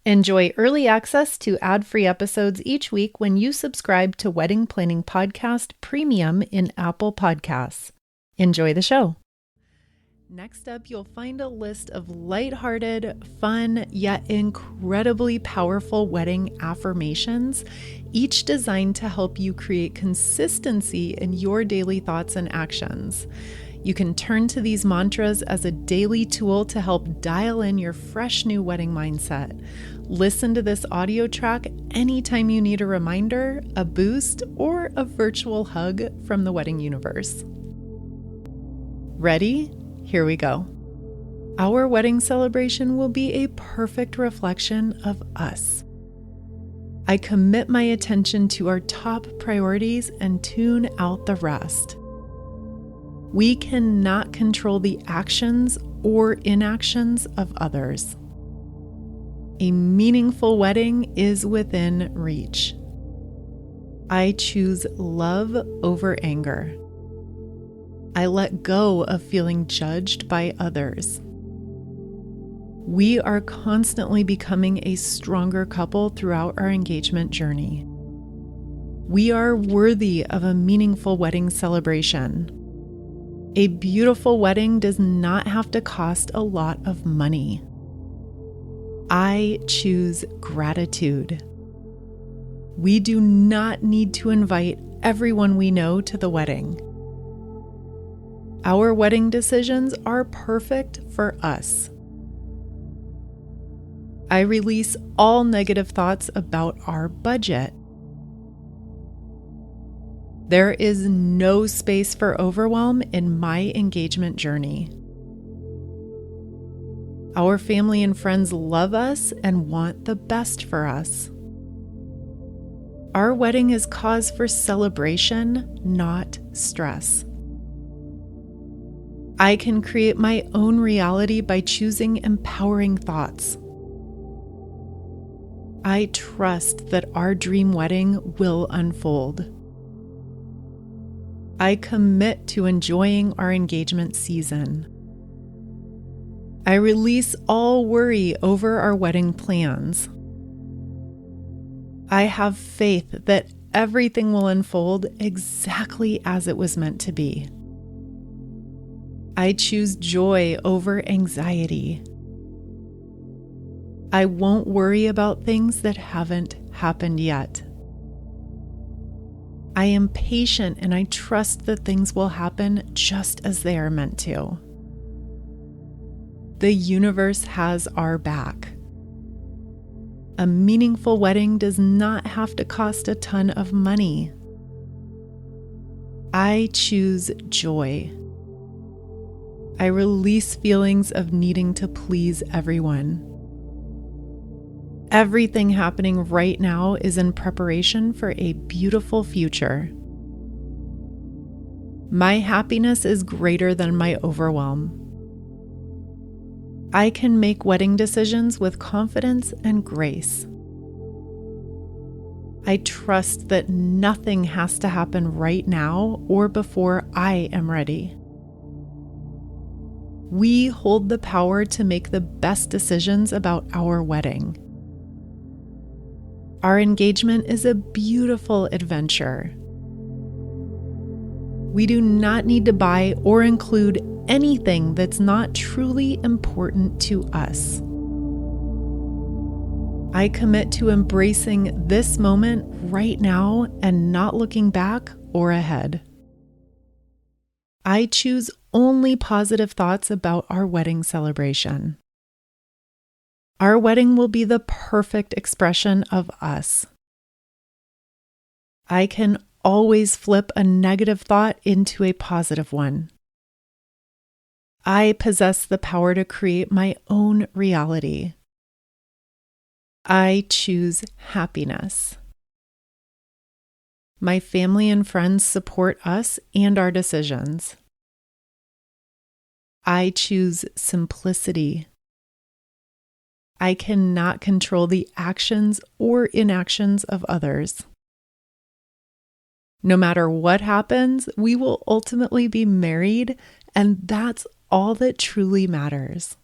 Enjoy early access to ad-free episodes each week when you subscribe to Wedding Planning Podcast Premium in Apple Podcasts. Enjoy the show. Next up, you'll find a list of lighthearted, fun, yet incredibly powerful wedding affirmations, each designed to help you create consistency in your daily thoughts and actions. You can turn to these mantras as a daily tool to help dial in your fresh new wedding mindset. Listen to this audio track anytime you need a reminder, a boost, or a virtual hug from the wedding universe. Ready? Here we go. Our wedding celebration will be a perfect reflection of us. I commit my attention to our top priorities and tune out the rest. We cannot control the actions or inactions of others. A meaningful wedding is within reach. I choose love over anger. I let go of feeling judged by others. We are constantly becoming a stronger couple throughout our engagement journey. We are worthy of a meaningful wedding celebration. A beautiful wedding does not have to cost a lot of money. I choose gratitude. We do not need to invite everyone we know to the wedding. Our wedding decisions are perfect for us. I release all negative thoughts about our budget. There is no space for overwhelm in my engagement journey. Our family and friends love us and want the best for us. Our wedding is cause for celebration, not stress. I can create my own reality by choosing empowering thoughts. I trust that our dream wedding will unfold. I commit to enjoying our engagement season. I release all worry over our wedding plans. I have faith that everything will unfold exactly as it was meant to be. I choose joy over anxiety. I won't worry about things that haven't happened yet. I am patient and I trust that things will happen just as they are meant to. The universe has our back. A meaningful wedding does not have to cost a ton of money. I choose joy. I release feelings of needing to please everyone. Everything happening right now is in preparation for a beautiful future. My happiness is greater than my overwhelm. I can make wedding decisions with confidence and grace. I trust that nothing has to happen right now or before I am ready. We hold the power to make the best decisions about our wedding. Our engagement is a beautiful adventure. We do not need to buy or include anything that's not truly important to us. I commit to embracing this moment right now and not looking back or ahead. I choose only positive thoughts about our wedding celebration. Our wedding will be the perfect expression of us. I can always flip a negative thought into a positive one. I possess the power to create my own reality. I choose happiness. My family and friends support us and our decisions. I choose simplicity. I cannot control the actions or inactions of others. No matter what happens, we will ultimately be married, and that's all that truly matters.